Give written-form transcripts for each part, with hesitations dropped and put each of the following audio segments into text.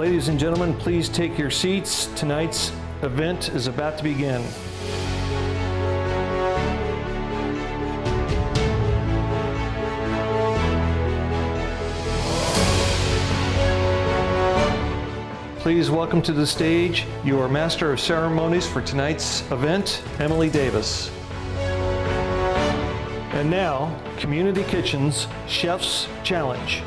Ladies and gentlemen, please take your seats. Tonight's event is about to begin. Please welcome to the stage your Master of Ceremonies for tonight's event, Emily Davis. And now, Community Kitchen's Chef's Challenge.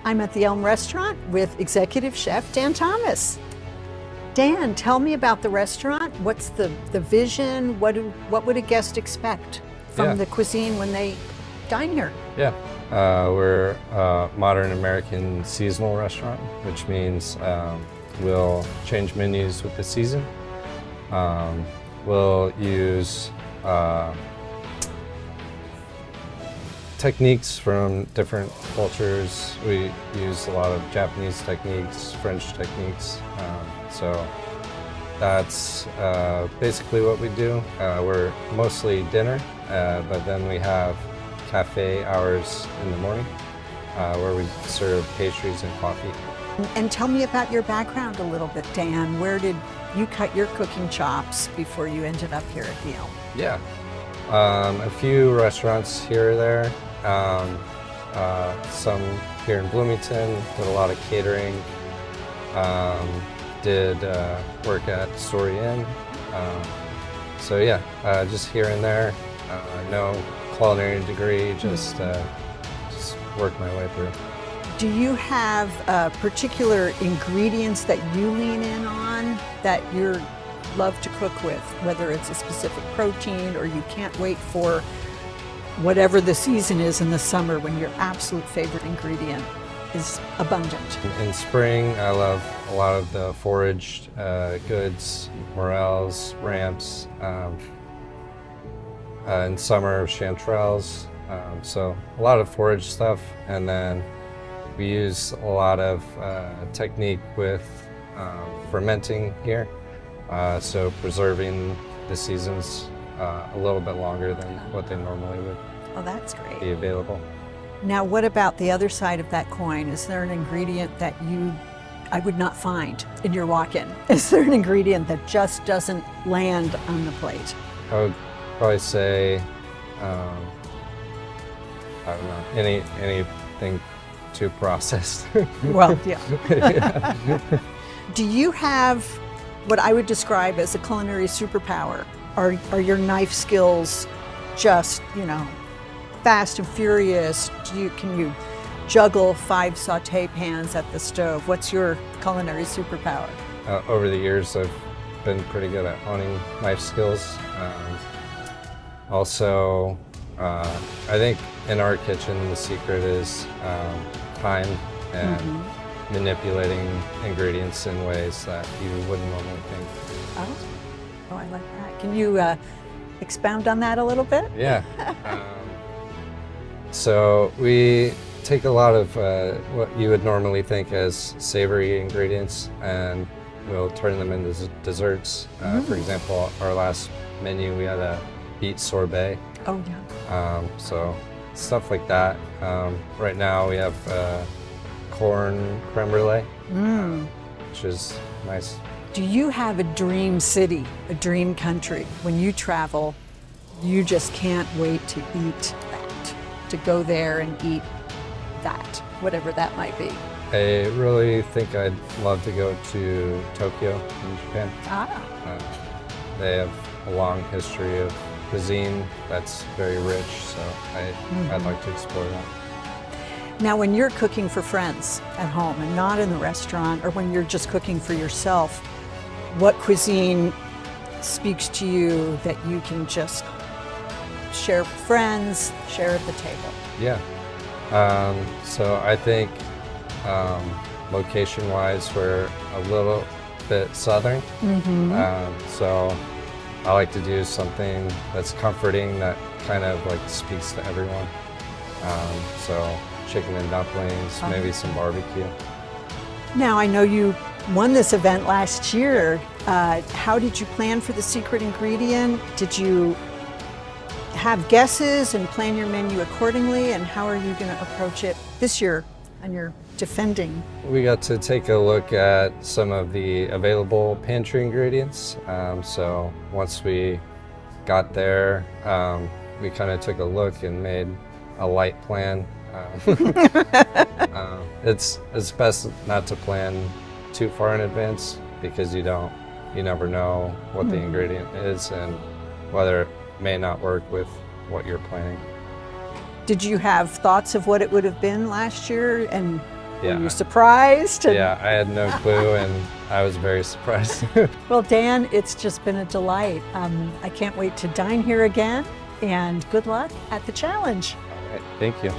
I'm at the Elm Restaurant with Executive Chef Dan Thomas. Dan, tell me about the restaurant. What's the vision? What would a guest expect from the cuisine when they dine here? Yeah, we're a modern American seasonal restaurant, which means we'll change menus with the season. We'll use techniques from different cultures. We use a lot of Japanese techniques, French techniques. So that's basically what we do. We're mostly dinner, but then we have cafe hours in the morning where we serve pastries and coffee. And tell me about your background a little bit, Dan. Where did you cut your cooking chops before you ended up here at the Elm? Yeah, a few restaurants here or there. Some here in Bloomington, did a lot of catering, did work at Story Inn. So yeah, just here and there. No culinary degree, just work my way through. Do you have particular ingredients that you lean in on that you love to cook with, whether it's a specific protein or you can't wait for whatever the season is in the summer when your absolute favorite ingredient is abundant? In spring, I love a lot of the foraged goods, morels, ramps. In summer, chanterelles. So a lot of forage stuff, and then we use a lot of technique with fermenting here, so preserving the seasons a little bit longer than what they normally would that's great. be available. Now, what about the other side of that coin? Is there an ingredient that I would not find in your walk-in? Is there an ingredient that just doesn't land on the plate? I would probably say, I don't know, anything too processed. Well, yeah. Do you have what I would describe as a culinary superpower? Are your knife skills just, fast and furious? Can you juggle 5 saute pans at the stove? What's your culinary superpower? Over the years, I've been pretty good at honing knife skills. Also, I think in our kitchen, the secret is time and manipulating ingredients in ways that you wouldn't normally think. Oh, I like that. Can you expound on that a little bit? Yeah. So we take a lot of what you would normally think as savory ingredients, and we'll turn them into desserts. For example, our last menu, we had a beet sorbet. Oh, yeah. So stuff like that. Right now we have corn creme brulee, which is nice. Do you have a dream city, a dream country? When you travel, you just can't wait to eat that, to go there and eat that, whatever that might be. I really think I'd love to go to Tokyo in Japan. They have a long history of cuisine that's very rich, so I'd like to explore that. Now, when you're cooking for friends at home and not in the restaurant, or when you're just cooking for yourself, what cuisine speaks to you that you can just share with friends, share at the table? Yeah. So I think location-wise, we're a little bit southern. So I like to do something that's comforting, that kind of like speaks to everyone. So chicken and dumplings, maybe some barbecue. Now, I know you won this event last year. How did you plan for the secret ingredient? Did you have guesses and plan your menu accordingly? And how are you going to approach it this year on your defending? We got to take a look at some of the available pantry ingredients. So once we got there, we kind of took a look and made a light plan. It's best not to plan too far in advance, because you never know what the ingredient is and whether it may not work with what you're planning. Did you have thoughts of what it would have been last year, and Yeah. Were you surprised? And- Yeah, I had no clue, and I was very surprised. Well, Dan, it's just been a delight. I can't wait to dine here again, and good luck at the challenge. All right, thank you.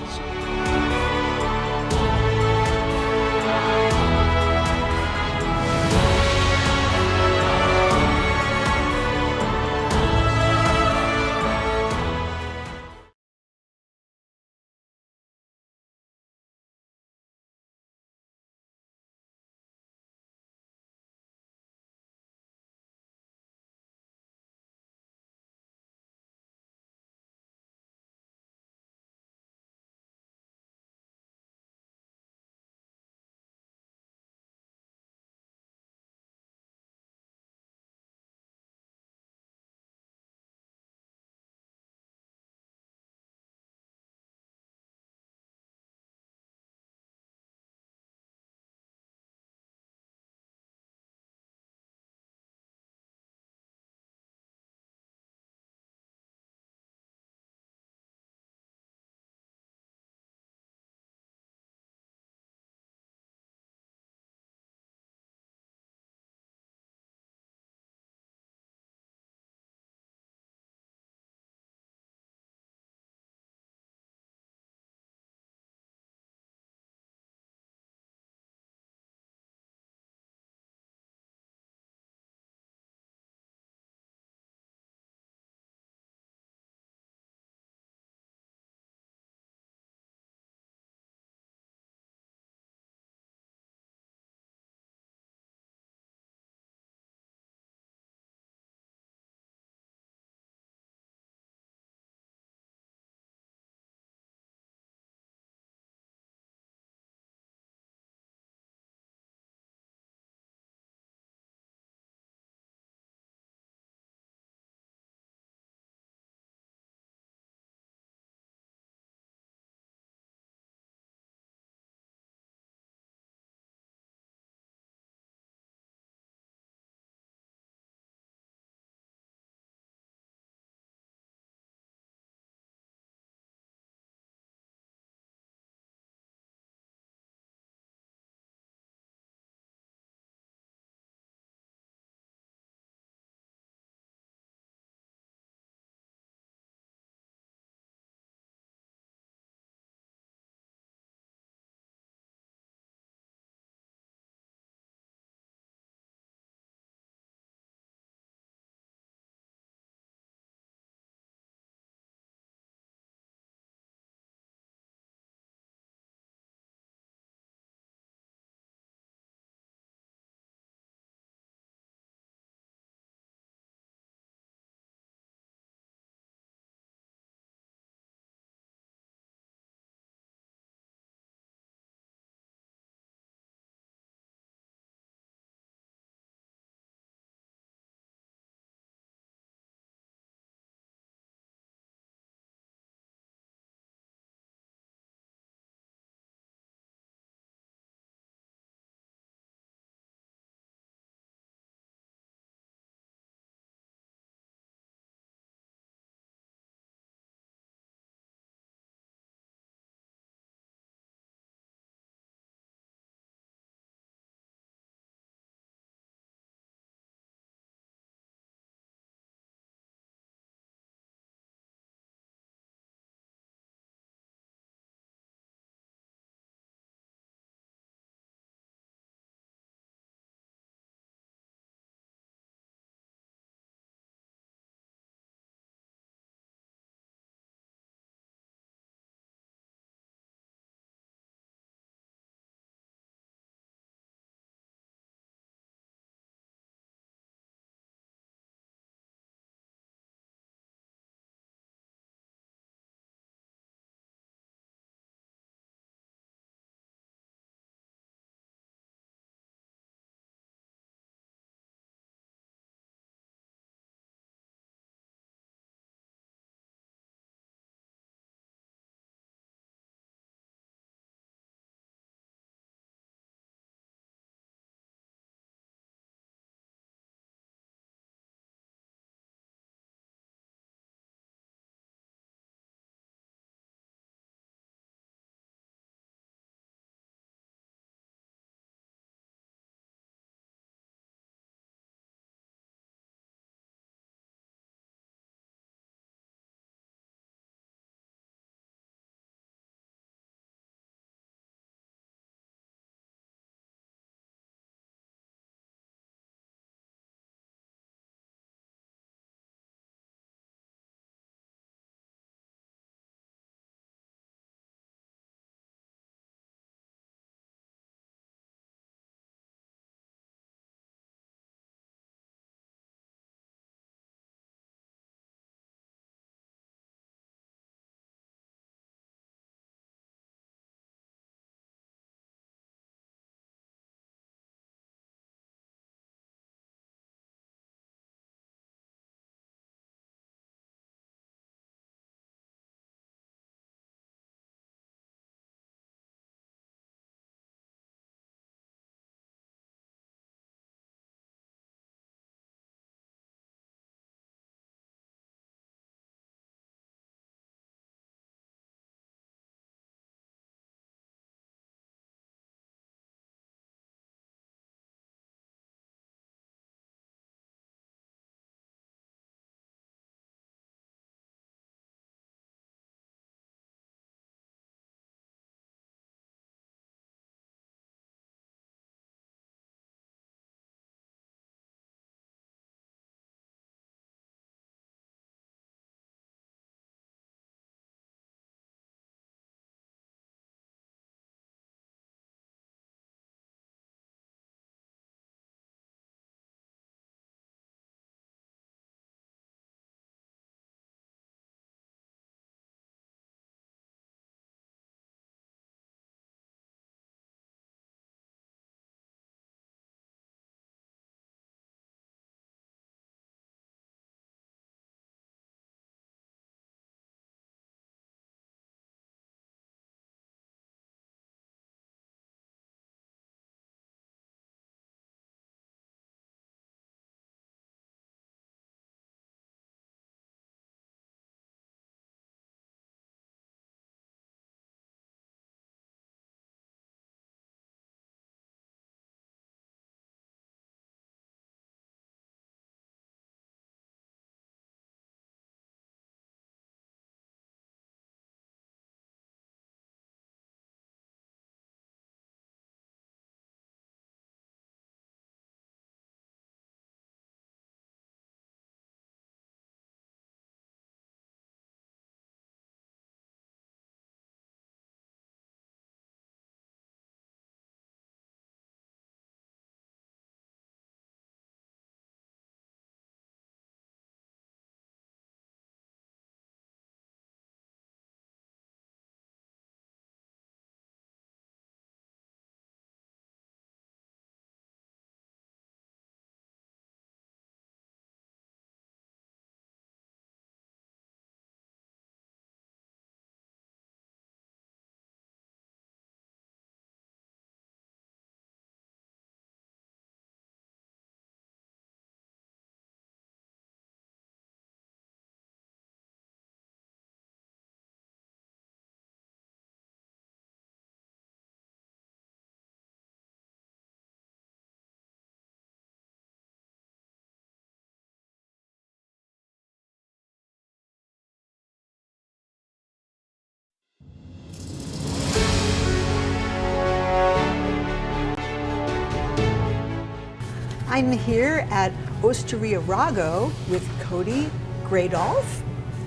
I'm here at Osteria Rago with Cody Gradolf,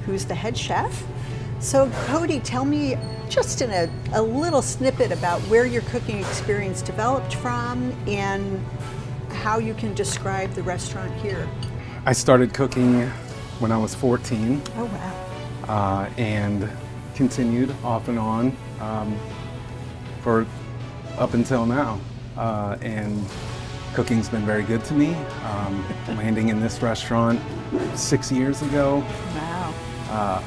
who's the head chef. So Cody, tell me just in a little snippet about where your cooking experience developed from and how you can describe the restaurant here. I started cooking when I was 14 Oh, wow. and continued off and on for up until now. And cooking's been very good to me. Landing in this restaurant 6 years ago, Wow.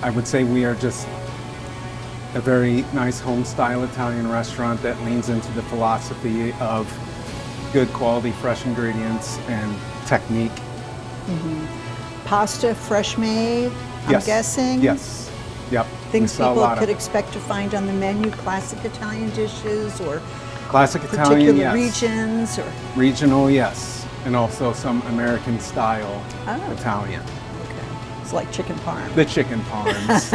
I would say we are just a very nice home-style Italian restaurant that leans into the philosophy of good quality, fresh ingredients and technique. Pasta fresh made, I'm Yes. guessing? Yes. Yep. Things We sell a people lot could of expect to find on the menu, classic Italian dishes or classic Italian, particular yes. regions or Regional, yes, and also some American style Oh. Italian. okay. It's like chicken parm. The chicken parms.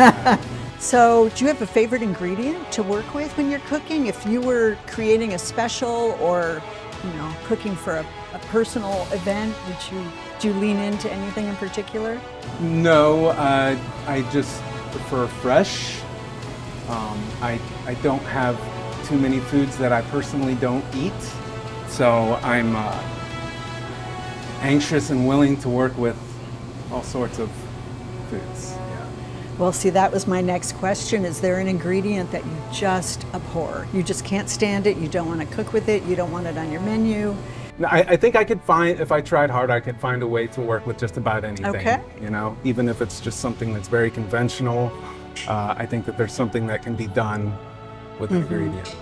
So, do you have a favorite ingredient to work with when you're cooking? If you were creating a special or, cooking for a personal event, do you lean into anything in particular? No, I just prefer fresh. I don't have too many foods that I personally don't eat, so I'm anxious and willing to work with all sorts of foods. Well, see, that was my next question. Is there an ingredient that you just abhor? You just can't stand it, you don't want to cook with it, you don't want it on your menu? No, I think I could find, if I tried hard, I could find a way to work with just about anything. Okay. Even if it's just something that's very conventional, I think that there's something that can be done with an ingredient.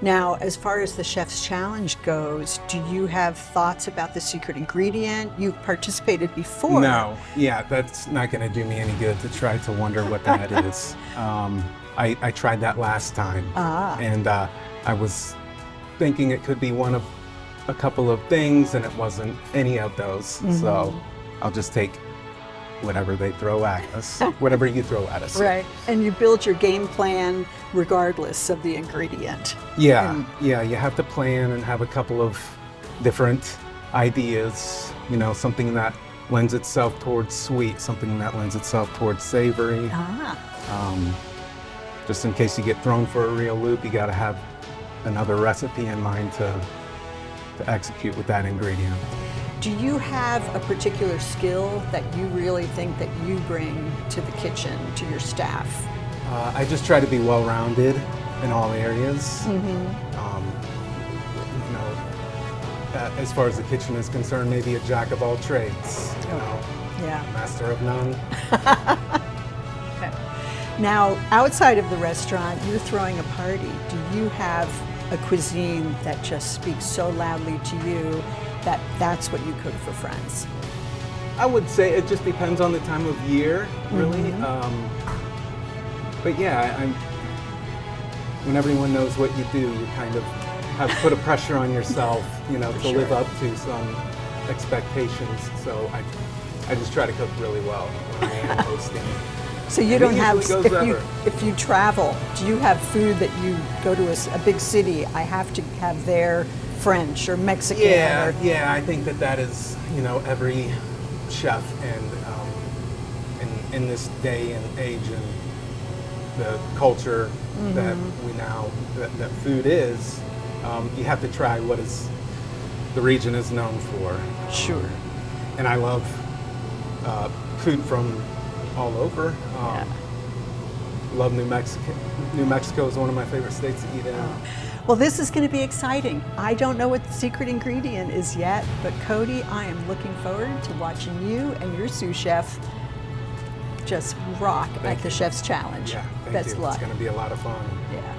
Now, as far as the Chef's Challenge goes, do you have thoughts about the secret ingredient? You've participated before. No, yeah, that's not going to do me any good to try to wonder what that is. I tried that last time, and I was thinking it could be one of a couple of things, and it wasn't any of those. So I'll just take whatever they throw at us, whatever you throw at us. Right. And you build your game plan regardless of the ingredient. Yeah, yeah, you have to plan and have a couple of different ideas, something that lends itself towards sweet, something that lends itself towards savory. Just in case you get thrown for a real loop, you got to have another recipe in mind to execute with that ingredient. Do you have a particular skill that you really think that you bring to the kitchen, to your staff? I just try to be well-rounded in all areas. As far as the kitchen is concerned, maybe a jack of all trades, Yeah. master of none. Okay. Now, outside of the restaurant, you're throwing a party. Do you have a cuisine that just speaks so loudly to you that that's what you cook for friends? I would say it just depends on the time of year, really. But yeah, when everyone knows what you do, you kind of have put a pressure on yourself, to live up to some expectations. So I just try to cook really well when I am hosting. So you And don't it have, usually goes over. if you travel, do you have food that you go to a big city, I have to have their French or Mexican? Yeah, or, yeah, I think that is, every chef and in this day and age and the culture that we now, that food is, you have to try what the region is known for. Sure. And I love food from all over. Love New Mexico. New Mexico is one of my favorite states to eat in. Well, this is going to be exciting. I don't know what the secret ingredient is yet, but Cody, I am looking forward to watching you and your sous chef just rock at the Chef's Challenge. Yeah, thank Best you. luck. It's going to be a lot of fun. Yeah.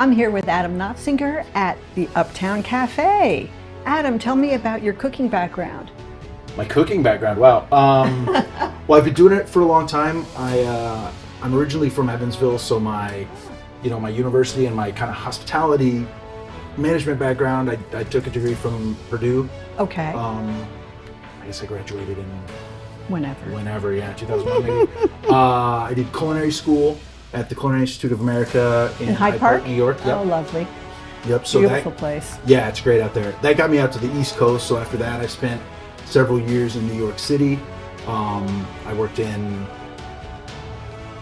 I'm here with Adam Notzinger at the Uptown Cafe. Adam, tell me about your cooking background. My cooking background, wow. Well, I've been doing it for a long time. I'm originally from Evansville, so my university and my kind of hospitality management background, I took a degree from Purdue. Okay. I guess I graduated in Whenever. yeah, 2001 maybe. I did culinary school at the Culinary Institute of America in Hyde Park, New York. Yep. Oh, lovely. Yep. So Beautiful place. Yeah, it's great out there. That got me out to the East Coast. So after that, I spent several years in New York City. I worked in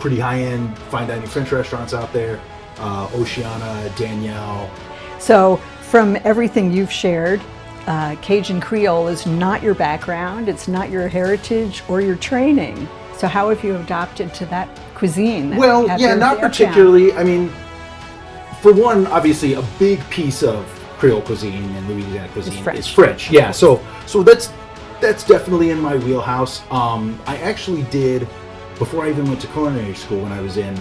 pretty high-end fine dining French restaurants out there. Oceana, Danielle. So from everything you've shared, Cajun Creole is not your background, it's not your heritage or your training. So how have you adopted to that cuisine? that Well, you have yeah, here at not the Uptown? particularly. I mean, for one, obviously, a big piece of Creole cuisine and Louisiana cuisine French. is French. Yeah, so that's definitely in my wheelhouse. I actually did, before I even went to culinary school, when I was in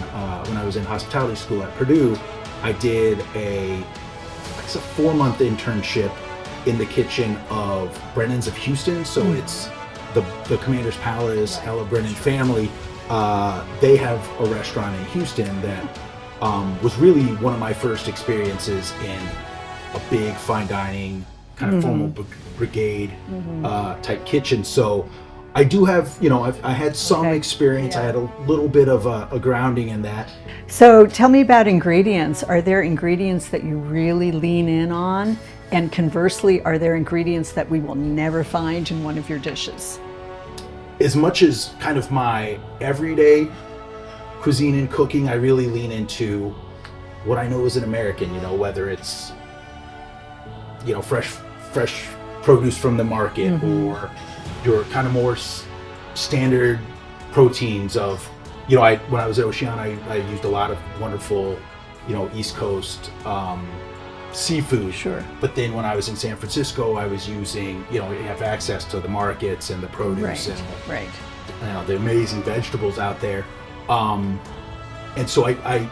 hospitality school at Purdue, I did a 4-month internship in the kitchen of Brennan's of Houston. So it's the Commander's Palace, Ella Brennan family. They have a restaurant in Houston that was really one of my first experiences in a big fine dining kind of formal brigade type kitchen. So I do have, I had some experience. I had a little bit of a grounding in that. So tell me about ingredients. Are there ingredients that you really lean in on? And conversely, are there ingredients that we will never find in one of your dishes? As much as kind of my everyday cuisine and cooking, I really lean into what I know as an American, whether it's, fresh produce from the market or your kind of more standard proteins of, when I was at Oceana, I used a lot of wonderful, East Coast seafood. Sure. But then when I was in San Francisco, I was using, you have access to the markets and the produce Right. and the amazing vegetables out there. And so I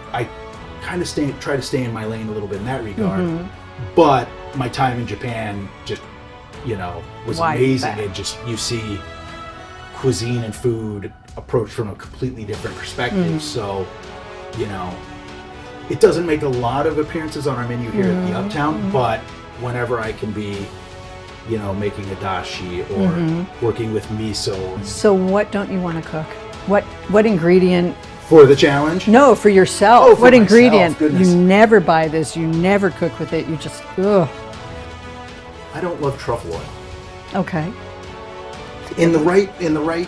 kind of try to stay in my lane a little bit in that regard. But my time in Japan just, was Why amazing. that? And just, you see cuisine and food approached from a completely different perspective. So, it doesn't make a lot of appearances on our menu here at the Uptown, but whenever I can be, making a dashi or working with miso. So what don't you want to cook? What ingredient? For the challenge? No, for yourself. Oh, for what myself, ingredient? goodness. You never buy this. You never cook with it. You just, ugh. I don't love truffle oil. Okay. In the right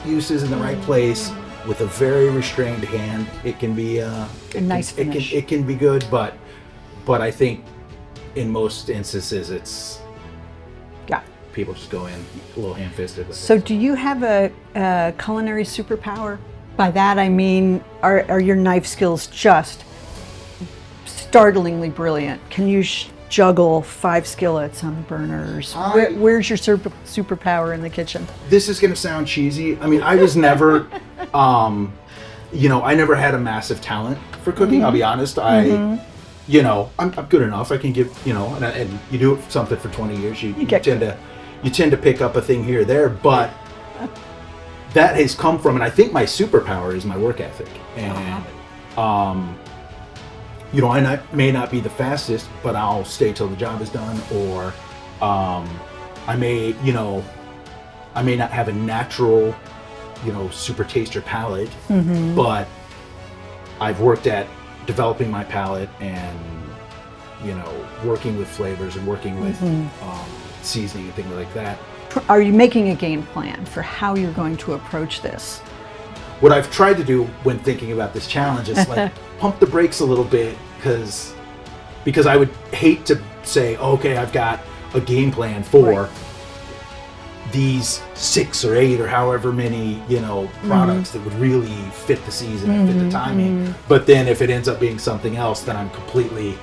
uses, in the right place, with a very restrained hand, it can be a nice finish. It can be good, but I think in most instances it's people just go in a little ham-fisted with So it. do you have a culinary superpower? By that I mean, are your knife skills just startlingly brilliant? Can you juggle 5 skillets on burners? Where's your superpower in the kitchen? This is going to sound cheesy. I mean, I was never, I never had a massive talent for cooking. I'll be honest. I'm good enough. I can give, and you do something for 20 years, you tend to pick up a thing here or there, but that has come from, and I think my superpower is my work ethic. And, I may not be the fastest, but I'll stay till the job is done, or I may not have a natural, super taster palate, but I've worked at developing my palate and, working with flavors and working with seasoning and things like that. Are you making a game plan for how you're going to approach this? What I've tried to do when thinking about this challenge is like pump the brakes a little bit, because I would hate to say, okay, I've got a game plan for these 6 or 8 or however many, products that would really fit the season and fit the timing. But then if it ends up being something else, then I'm completely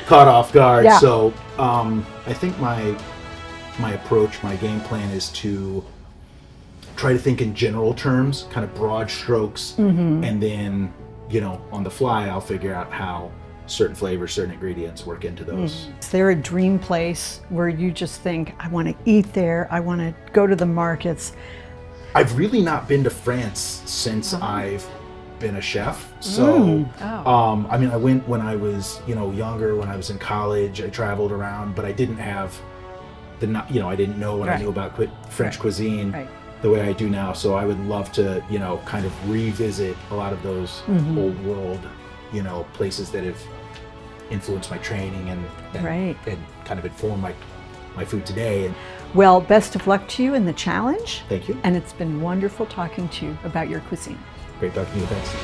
caught off guard. Yeah. So I think my approach, my game plan is to try to think in general terms, kind of broad strokes, and then, on the fly, I'll figure out how certain flavors, certain ingredients work into those. Is there a dream place where you just think, I want to eat there, I want to go to the markets? I've really not been to France since I've been a chef. So, I mean, I went when I was, younger, when I was in college. I traveled around, but I didn't have I didn't know what I knew about French cuisine the way I do now. So I would love to, kind of revisit a lot of those old world, places that have influenced my training and kind of informed my food today. And Well, best of luck to you in the challenge. thank you. And it's been wonderful talking to you about your cuisine. Great talking to you. Thanks.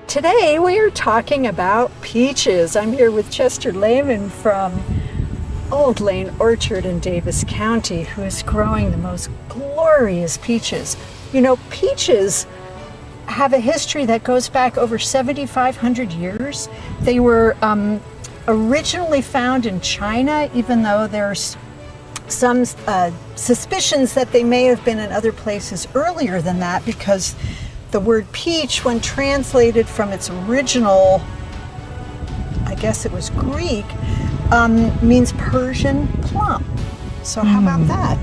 Today we are talking about peaches. I'm here with Chester Lehman from Old Lane Orchard in Davis County, who is growing the most glorious peaches. You know, peaches have a history that goes back over 7,500 years. They were originally found in China, even though there's some suspicions that they may have been in other places earlier than that, because the word peach, when translated from its original, I guess it was Greek, means Persian plum. So how about that?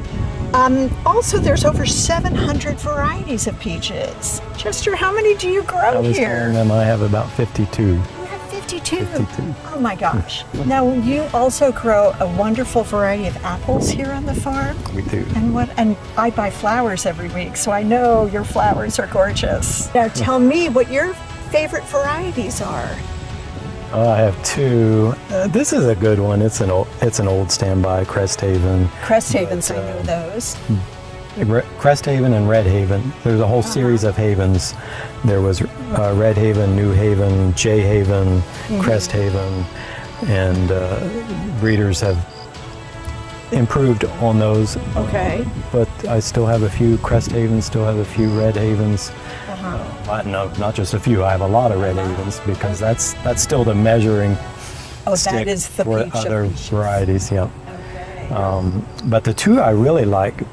Also, there's over 700 varieties of peaches. Chester, how many do you grow I was here? telling them I have about 52. You have 52. 52. Oh my gosh. Now, you also grow a wonderful variety of apples here on the farm. We do. And I buy flowers every week, so I know your flowers are gorgeous. Now tell me what your favorite varieties are. I have two. This is a good one. It's an old standby, Cresthaven. Cresthavens, I know those. Cresthaven and Red Haven. There's a whole series of havens. There was Red Haven, New Haven, J Haven, Cresthaven, and breeders have improved on those. Okay. But I still have a few Cresthavens, still have a few Red Havens. No, not just a few. I have a lot of Red Havens because that's still the measuring stick that is the for peach other of peaches. varieties. Yeah. Okay. But the two I really like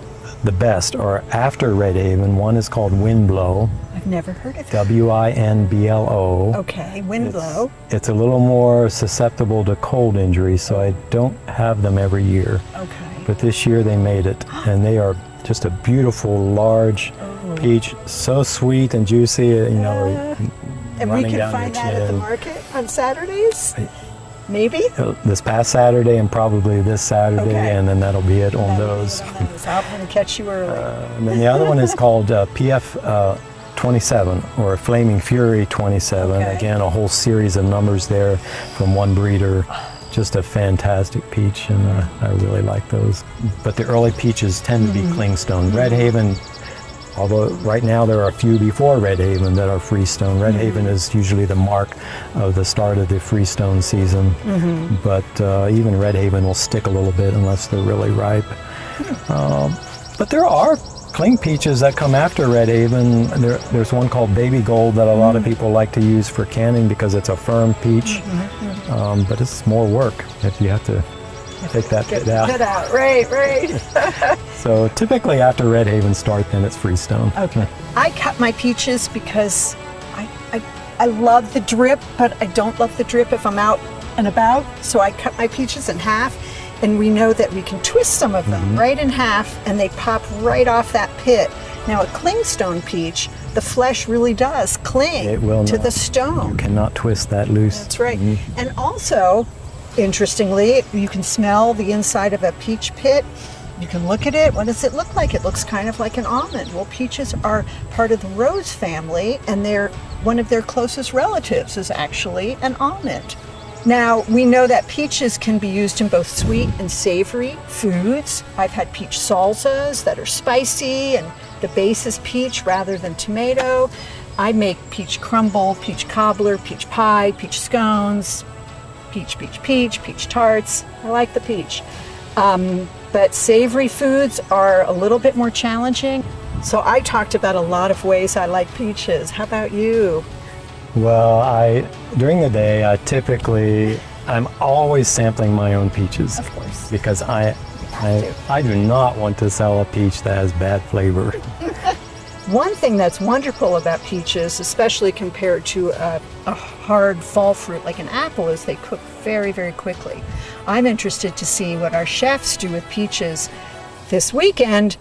the best are after Red Haven. One is called Windblow, I've never heard of it. Winblo. Okay, Windblow. It's a little more susceptible to cold injury, so I don't have them every year. Okay. But this year they made it, and they are just a beautiful, large peach, so sweet and juicy, And we running can down find your that at the chin. market on Saturdays? Maybe? This past Saturday and probably this Saturday, Okay. and then that'll be it on those. I'll catch you early. And then the other one is called PF 27 or Flaming Fury 27. Okay. Again, a whole series of numbers there from one breeder. Just a fantastic peach, and I really like those. But the early peaches tend to be clingstone. Red Haven, although right now there are a few before Red Haven that are freestone. Red Haven is usually the mark of the start of the freestone season. But even Red Haven will stick a little bit unless they're really ripe. But there are cling peaches that come after Red Haven. There's one called Baby Gold that a lot of people like to use for canning because it's a firm peach. But it's more work if you have to take that bit out. Get out, right. So typically after Red Haven start, then it's freestone. Okay. I cut my peaches because I love the drip, but I don't love the drip if I'm out and about. So I cut my peaches in half, and we know that we can twist some of them right in half, and they pop right off that pit. Now a clingstone peach, the flesh really does cling It will to not. the stone. You cannot twist that loose. That's right. And also, interestingly, you can smell the inside of a peach pit. You can look at it. What does it look like? It looks kind of like an almond. Well, peaches are part of the rose family, and one of their closest relatives is actually an almond. Now, we know that peaches can be used in both sweet and savory foods. I've had peach salsas that are spicy, and the base is peach rather than tomato. I make peach crumble, peach cobbler, peach pie, peach scones, peach tarts. I like the peach. But savory foods are a little bit more challenging. So I talked about a lot of ways I like peaches. How about you? Well, during the day, I'm always sampling my own peaches. Of course. Because I do not want to sell a peach that has bad flavor. One thing that's wonderful about peaches, especially compared to a hard fall fruit like an apple, is they cook very, very quickly. I'm interested to see what our chefs do with peaches this weekend,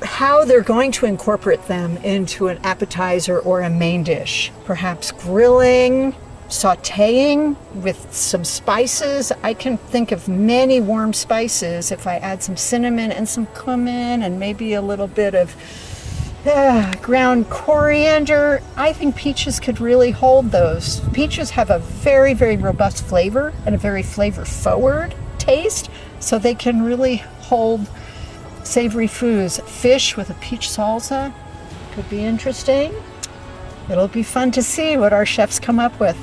how they're going to incorporate them into an appetizer or a main dish. Perhaps grilling, sautéing with some spices. I can think of many warm spices if I add some cinnamon and some cumin and maybe a little bit of ground coriander. I think peaches could really hold those. Peaches have a very, very robust flavor and a very flavor-forward taste, so they can really hold savory foods. Fish with a peach salsa could be interesting. It'll be fun to see what our chefs come up with.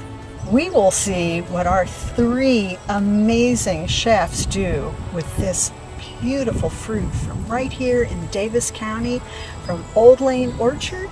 We will see what our 3 amazing chefs do with this beautiful fruit from right here in Davis County, from Old Lane Orchard